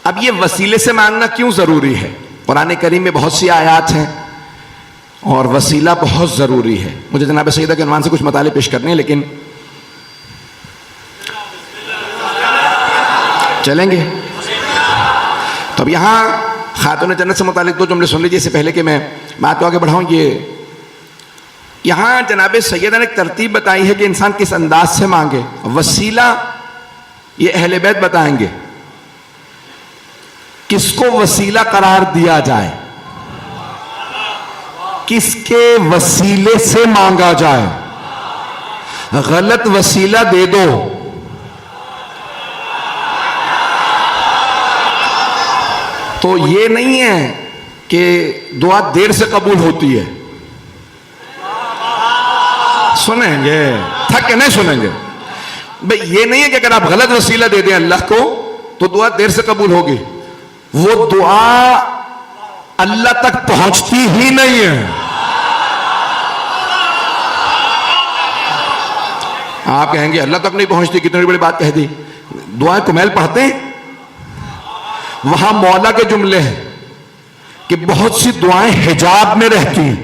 अब ये वसीले से मांगना क्यों जरूरी है? कुरान करीम में बहुत सी आयात हैं और वसीला बहुत जरूरी है। मुझे जनाब सईदा के उन्वान से कुछ मताले पेश करने हैं, लेकिन चलेंगे। तो अब यहां खातून जन्नत से मुतालिक दो जुमले सुन लीजिए इससे पहले कि मैं बात को आगे बढ़ाऊं। ये यहां जनाब सैयदा ने एक तरतीब बताई है कि इंसान किस अंदाज से मांगे। वसीला ये अहले बैत बताएंगे किसको वसीला करार दिया जाए, किसके वसीले से मांगा जाए। गलत वसीला दे दो तो ये नहीं है कि दुआ देर से कबूल होती है। सुनेंगे, थक के नहीं सुनेंगे भाई। ये नहीं है कि अगर आप गलत वसीला दे दें अल्लाह को तो दुआ देर से कबूल होगी। वो दुआ अल्लाह तक पहुंचती ही नहीं है। आप कहेंगे अल्लाह तक नहीं पहुंचती, कितनी बड़ी बात कह दी। दुआएं कुमैल पढ़ते हैं, वहां मौला के जुमले हैं कि बहुत सी दुआएं हिजाब में रहती हैं।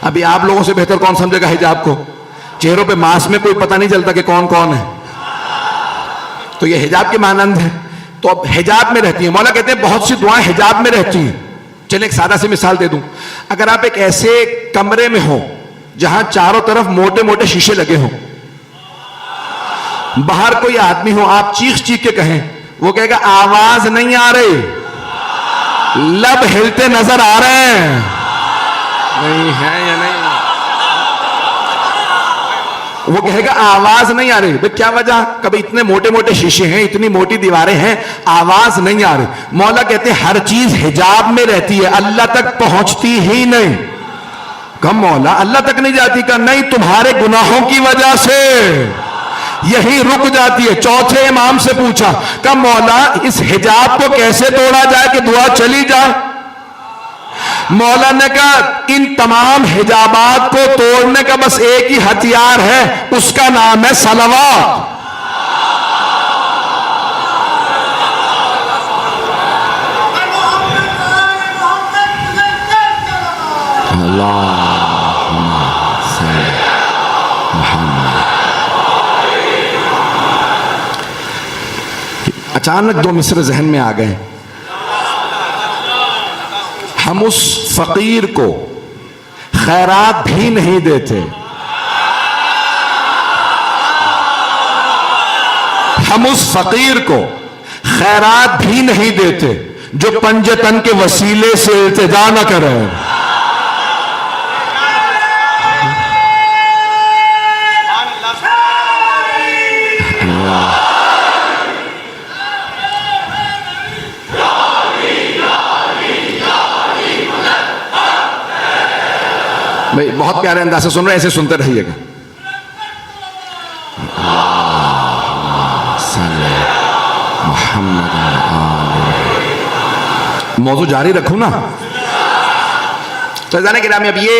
अभी आप लोगों से बेहतर कौन समझेगा हिजाब को? चेहरों पे मास्क में कोई पता नहीं चलता कि कौन कौन है। तो ये हिजाब के मानंद है। तो अब हिजाब में रहती है। मौला कहते हैं बहुत सी दुआएं हिजाब में रहती हैं। चलिए एक सादा सी मिसाल दे दूं। अगर आप एक ऐसे कमरे में हो जहां चारों तरफ मोटे मोटे शीशे लगे हों, बाहर कोई आदमी हो, आप चीख चीख के कहें, वो कहेगा आवाज नहीं आ रही, लब हिलते नजर आ रहे हैं, नहीं है या नहीं। वो कहेगा आवाज नहीं आ रही। भाई क्या वजह? कभी इतने मोटे मोटे शीशे हैं, इतनी मोटी दीवारें हैं, आवाज नहीं आ रही। मौला कहते हैं हर चीज हिजाब में रहती है, अल्लाह तक पहुंचती ही नहीं। कम मौला अल्लाह तक नहीं जाती? का नहीं, तुम्हारे गुनाहों की वजह से यही रुक जाती है। चौथे इमाम से पूछा, कब मौला इस हिजाब को कैसे तोड़ा जाए कि दुआ चली जाए? मौला ने कहा इन तमाम हिजाबात को तोड़ने का बस एक ही हथियार है, उसका नाम है सलवात। अचानक दो मिसरे जहन में आ गए। हम उस फकीर को खैरात भी नहीं देते, हम उस फकीर को खैरात भी नहीं देते जो पंजतन के वसीले से इल्तिजा न करे। भाई बहुत प्यारे अंदाज से सुन रहे हैं, ऐसे सुनते रहिएगा। मौजू जारी रखूं ना तो जाने के नाम। अब ये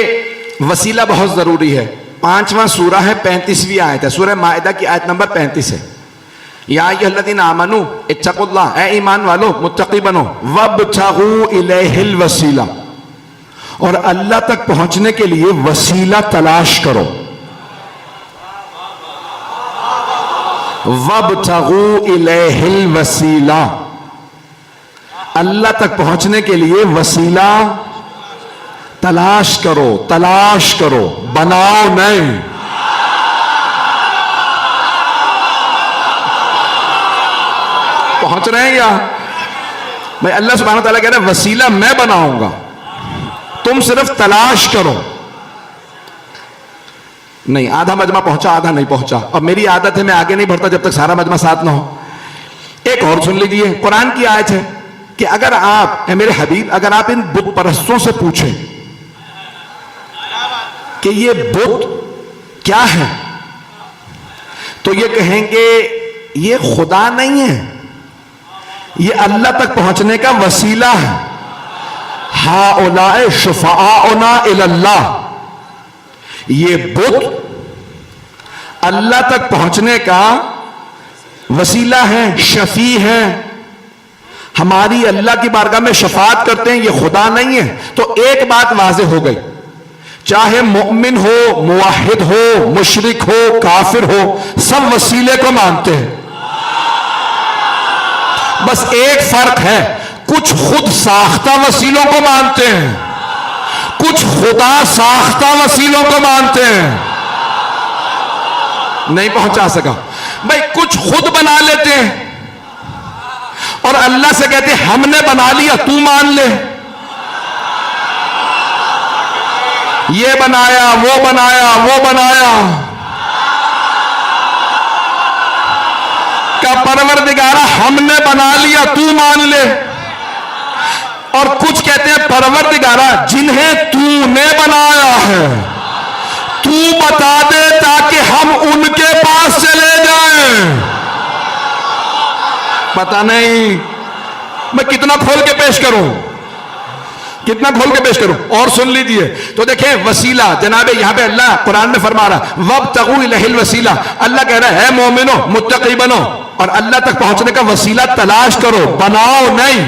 वसीला बहुत जरूरी है। 5वां सूरा है, 35वीं आयत है, सूरह माइदा की आयत नंबर 35 है। या अय्युहल्लज़ीना आमनू इत्तक़ुल्लाह, ए ईमान वालो मुत्तक़ी बनो, वब्तग़ू इलैहिल वसीला, और अल्लाह तक पहुंचने के लिए वसीला तलाश करो। वब्तग़ू इलैहिल वसीला, अल्लाह तक पहुंचने के लिए वसीला तलाश करो। तलाश करो, बनाओ नहीं। पहुंच रहे हैं या? भाई अल्लाह सुब्हानहू व तआला कह रहे हैं वसीला मैं बनाऊंगा, तुम सिर्फ तलाश करो। नहीं, आधा मजमा पहुंचा, आधा नहीं पहुंचा। अब मेरी आदत है मैं आगे नहीं बढ़ता जब तक सारा मजमा साथ ना हो। एक और सुन लीजिए, कुरान की आयत है कि अगर आप मेरे हबीब, अगर आप इन बुत परस्तों से पूछें कि ये बुत क्या है, तो ये कहेंगे ये खुदा नहीं है, ये अल्लाह तक पहुंचने का वसीला है। हाउलाए शुफाउना इल्लाह, ये बुत अल्लाह तक पहुंचने का वसीला हैं, शफी हैं, हमारी अल्लाह की बारगाह में शफात करते हैं, ये खुदा नहीं है। तो एक बात वाज़ेह हो गई, चाहे मोमिन हो, मुवाहिद हो, मुशरिक हो, काफिर हो, सब वसीले को मानते हैं। बस एक फर्क है, कुछ खुद साख्ता वसीलों को मानते हैं, कुछ खुदा साख्ता वसीलों को मानते हैं। नहीं पहुंचा सका भाई। कुछ खुद बना लेते हैं और अल्लाह से कहते हैं हमने बना लिया, तू मान ले। ये बनाया, वो बनाया, वो बनाया, का परवरदिगारा हमने बना लिया, तू मान ले। और कुछ कहते हैं परवरदिगारा जिन्हें तूने बनाया है तू बता दे ताकि हम उनके पास चले जाएं। पता नहीं मैं कितना खोल के पेश करूं, कितना खोल के पेश करूं। और सुन लीजिए तो देखें वसीला, जनाबे यहां पे अल्लाह कुरान में फरमा रहा वब्तगू इलैहिल वसीला। अल्लाह कह रहा है मोमिनो मुत्तकी बनो और अल्लाह तक पहुंचने का वसीला तलाश करो, बनाओ नहीं।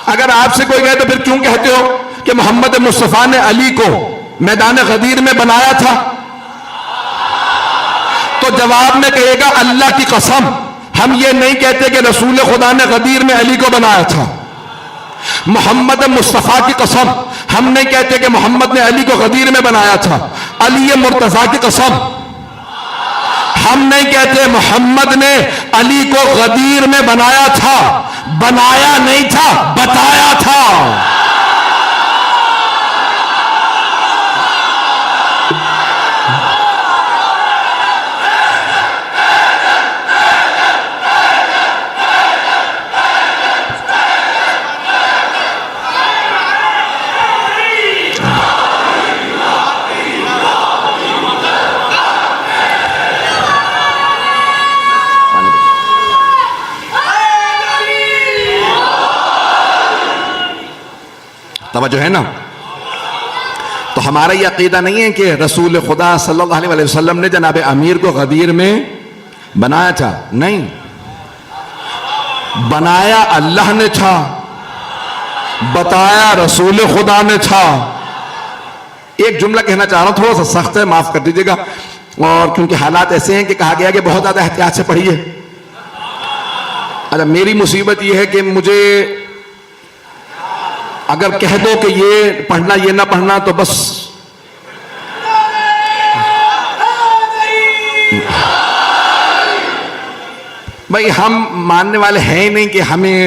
अगर आपसे कोई कहे तो फिर क्यों कहते हो कि मोहम्मद मुस्तफा ने अली को मैदान गदीर में बनाया था, तो जवाब में कहेगा अल्लाह की कसम हम ये नहीं कहते कि रसूल खुदा ने गदीर में अली को बनाया था। मोहम्मद मुस्तफा की कसम हम नहीं कहते कि मोहम्मद ने अली को गदीर में बनाया था। अली मुर्तजा की कसम हम नहीं कहते मोहम्मद ने अली को गदीर में बनाया था। बनाया नहीं था, बताया था। तवज्जो है ना। तो हमारा यह अकीदा नहीं है कि रसूल खुदा सल्लल्लाहु अलैहि वसल्लम ने जनाब अमीर को गदीर में बनाया था, नहीं, बनाया अल्लाह ने था, बताया रसूल खुदा ने था। एक जुमला कहना चाह रहा हूं, थोड़ा सा सख्त है, माफ कर दीजिएगा, और क्योंकि हालात ऐसे हैं कि कहा गया कि बहुत ज्यादा एहतियात से पढ़िए। अच्छा, मेरी मुसीबत यह है कि मुझे अगर कह दो कि ये पढ़ना ये ना पढ़ना तो बस भाई हम मानने वाले हैं ही नहीं कि हमें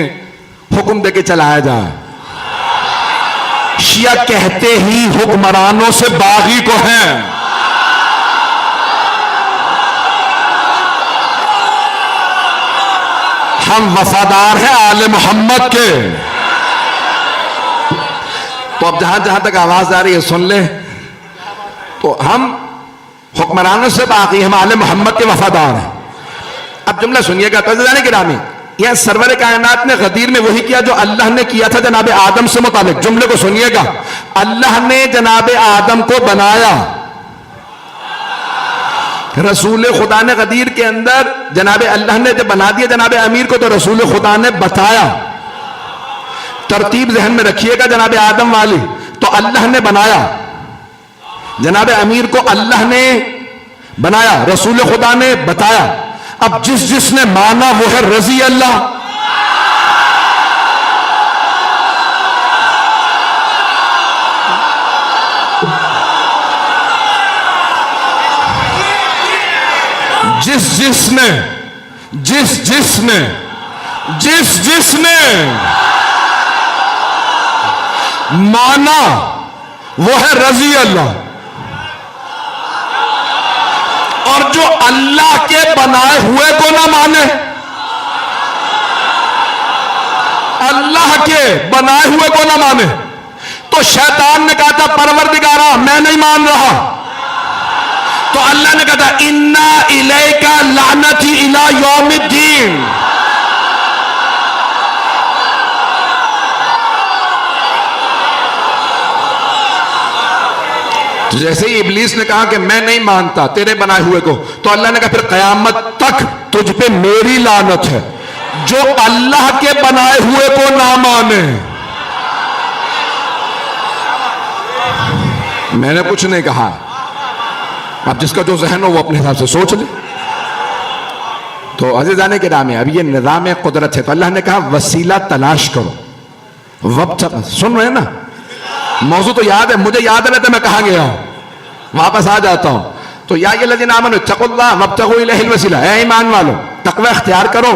हुक्म देके चलाया जाए। शिया कहते ही हुक्मरानों से बागी को हैं। हम वफादार हैं आले मोहम्मद के। तो अब जहां जहां तक आवाज आ रही है सुन ले, तो हम हुक्मरानों से बाकी, हम आले मोहम्मद के वफादार हैं। अब जुमला सुनिएगा तज़दाने गिरामी, यह सरवर कायनात ने गदीर में वही किया जो अल्लाह ने किया था जनाब आदम से मुतालिक। जुमले को सुनिएगा, अल्लाह ने जनाब आदम को बनाया, रसूल खुदा ने गदीर के अंदर जनाब अल्लाह ने जब बना दिया जनाब अमीर को तो रसूल खुदा ने बताया। तरतीब जहन में रखिएगा जनाब आदम वाली, तो अल्लाह ने बनाया, जनाब अमीर को अल्लाह ने बनाया, रसूल खुदा ने बताया। अब जिस जिसने माना वो है रजी अल्लाह। जिस जिसने माना वो है रजी अल्लाह। और जो अल्लाह के बनाए हुए को ना माने, अल्लाह के बनाए हुए को ना माने, तो शैतान ने कहा था परवरदिगारा मैं नहीं मान रहा, तो अल्लाह ने कहा था इन्ना इलैका लानती इला यौमिद्दीन। तो जैसे ही इब्लीस ने कहा कि मैं नहीं मानता तेरे बनाए हुए को, तो अल्लाह ने कहा फिर कयामत तक तुझ पे मेरी लानत है जो अल्लाह के बनाए हुए को ना माने। मैंने कुछ नहीं कहा, अब जिसका जो जहन हो वो अपने हिसाब से सोच ले। तो अज़ीज़ाने किराम, अब ये निज़ाम कुदरत है, तो अल्लाह ने कहा वसीला तलाश करो। वक्त सुन रहे हैं ना, मौजू तो याद है, मुझे याद रहता मैं कहां गया हूं, वापस आ जाता हूं। तो या यल्लज़ीना आमनू इत्तक़ुल्लाह वब्तग़ू इलैहिल वसीला, ऐ ईमान वालों तक़वा इख्तियार करो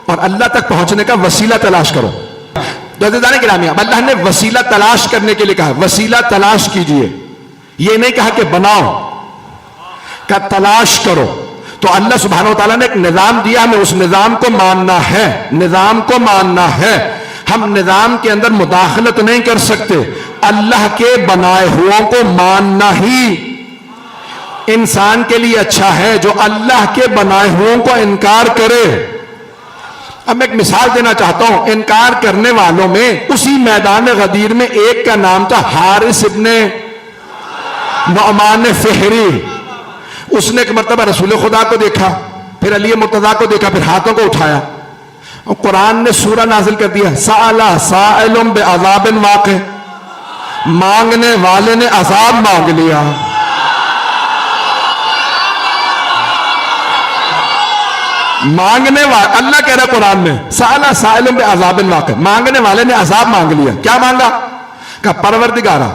और अल्लाह तक पहुंचने का वसीला तलाश करो। तो अज़ीज़ाने किराम, अब अल्लाह ने वसीला तलाश करने के लिए कहा, वसीला तलाश कीजिए, ये नहीं कहा कि बनाओ, का तलाश करो। तो अल्लाह सुब्हानहू व तआला ने एक निजाम दिया, हमें उस निजाम को मानना है, निजाम को मानना है। हम निजाम के अंदर मुदाखलत नहीं कर सकते, अल्लाह के बनाए हुओं को मानना ही इंसान के लिए अच्छा है। जो अल्लाह के बनाए हुओं को इनकार करे, अब मैं एक मिसाल देना चाहता हूं, इनकार करने वालों में उसी मैदान गदीर में एक का नाम था हारिस इब्ने नुअमान फ़िहरी। उसने एक मर्तबा रसूल खुदा को देखा, फिर अली मुर्तजा को देखा, फिर हाथों को उठाया और कुरान ने सूरा नाजिल कर दिया, साला साइलुम बिअज़ाबिन वाक़ि, मांगने वाले ने अजाब मांग लिया। मांगने वाले, अल्लाह कह रहा कुरान में, साला साइलुम बिअज़ाबिन वाक़ि, मांगने वाले ने अजाब मांग लिया। क्या मांगा? कहा परवरदिगारा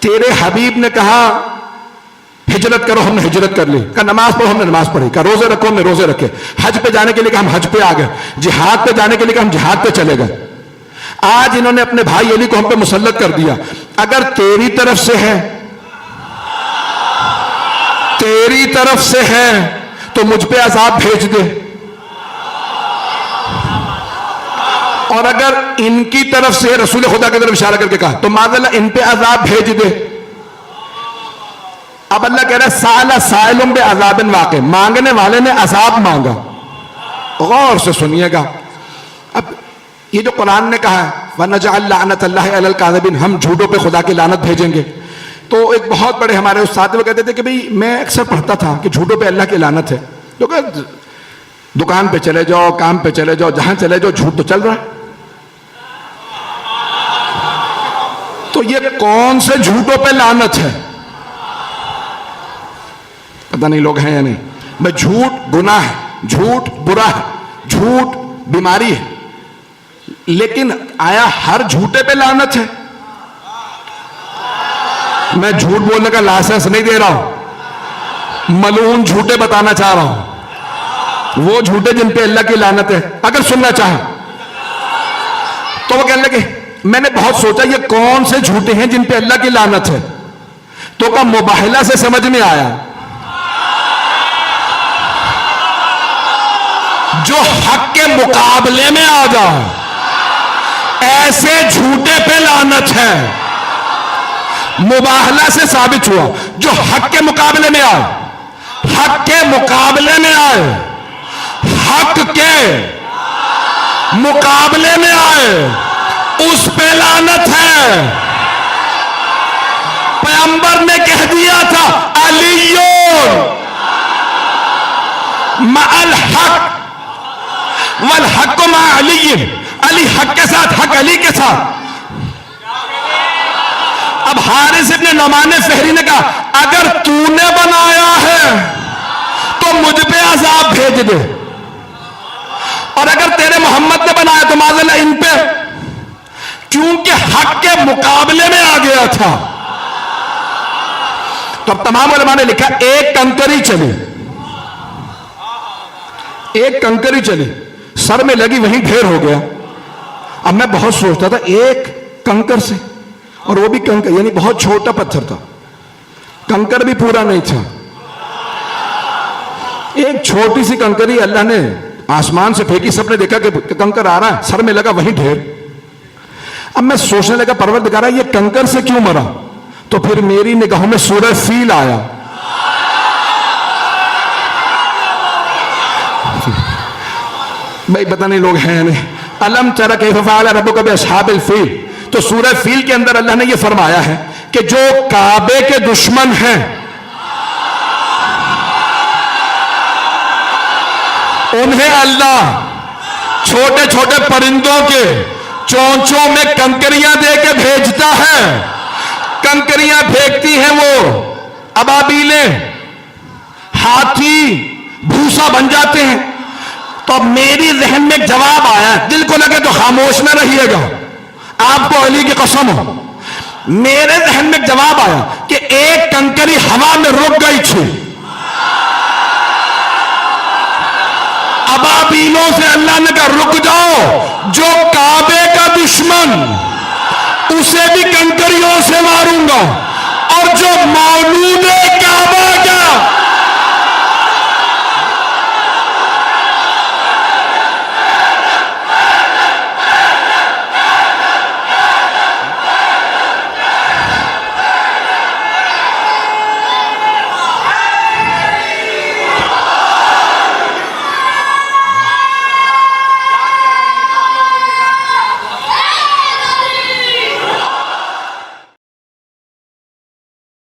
तेरे हबीब ने कहा हिजरत करो, हमने हिजरत कर ली। का नमाज पढ़ो, हमने नमाज पढ़ी। का रोजे रखो, हमने रोजे रखे। हज पे जाने के लिए कहा, हम हज पे आ गए। जिहाद पे जाने के लिए कहा, हम जिहाद पे चले गए। आज इन्होंने अपने भाई अली को हम पे मुसल्लत कर दिया। अगर तेरी तरफ से है, तेरी तरफ से है तो मुझ पे अजाब भेज दे, और अगर इनकी तरफ से, रसूल खुदा की तरफ इशारा करके कहा, तो माज़अल्लाह इन पे अजाब भेज दे। अब अल्लाह कह रहा है साला साइलुम बिअज़ाबिन वाक़ि, मांगने वाले ने अजाब मांगा। गौर से सुनिएगा, अब ये जो कुरान ने कहा है वनजअल लानतल्लाहि अलल काज़िबीन, हम झूठों पे खुदा की लानत भेजेंगे। तो एक बहुत बड़े हमारे उस्ताद वो कहते थे कि भाई मैं अक्सर पढ़ता था कि झूठों पे अल्लाह की लानत है। तो दुकान पे चले जाओ, काम पे चले जाओ, जहां चले जाओ झूठ तो चल रहा है। तो ये कौन से झूठों पे लानत है? पता नहीं लोग हैं या नहीं। मैं, झूठ गुनाह है, झूठ बुरा है, झूठ बीमारी है, लेकिन आया हर झूठे पे लानत है? मैं झूठ बोलने का लाइसेंस नहीं दे रहा हूं, मलून झूठे बताना चाह रहा हूं, वो झूठे जिन पे अल्लाह की लानत है। अगर सुनना चाहे तो वो कहने लगे मैंने बहुत सोचा ये कौन से झूठे हैं जिन पे अल्लाह की लानत है। तो का मुबाहिला से समझ में आया, जो हक के मुकाबले में आ जाए, ऐसे झूठे पे लानत है। मुबाहला से साबित हुआ जो हक के मुकाबले में आए, हक के मुकाबले में आए, हक के मुकाबले में आए, उस पे लानत है। पैगंबर ने कह दिया था अलियोन मअल हक वल हक मा अली, अली हक के साथ, हक अली के साथ। अब हारिस इब्ने नुअमान फ़िहरी ने कहा अगर तूने बनाया है तो मुझ पे अजाब भेज दे, और अगर तेरे मोहम्मद ने बनाया तो माज़अल्लाह इन पे, क्योंकि हक के मुकाबले में आ गया था। तो अब तमाम उलमा ने लिखा एक कंकरी चली, एक कंकरी चली, सर में लगी वहीं ढेर हो गया। अब मैं बहुत सोचता था एक कंकर से, और वो भी कंकर यानी बहुत छोटा पत्थर था, कंकर भी पूरा नहीं था, एक छोटी सी कंकरी अल्लाह ने आसमान से फेंकी, सबने देखा कि कंकर आ रहा है, सर में लगा वहीं ढेर। अब मैं सोचने लगा परवरदिगारा ये कंकर से क्यों मरा? तो फिर मेरी निगाहों में सूरह फील आया। भाई पता नहीं लोग हैं नहीं। अलम तरा कैफ़ फ़अल रब्बुका बिअस्हाबिल फील, तो सूरह फील के अंदर अल्लाह ने यह फरमाया है कि जो काबे के दुश्मन हैं, उन्हें अल्लाह छोटे छोटे परिंदों के चोंचों में कंकरियां दे के भेजता है। कंकरियां फेंकती हैं वो अबाबीलें, हाथी भूसा बन जाते हैं। तो मेरी जहन में एक जवाब आया, दिल को लगे तो खामोश में रहिएगा, आपको अली की कसम हो। मेरे जहन में एक जवाब आया कि एक कंकरी हवा में रुक गई थी। अबाबीलों से अल्लाह ने कहा रुक जाओ, जो काबे का दुश्मन उसे भी कंकरियों से मारूंगा, और जो मौलूद काबा के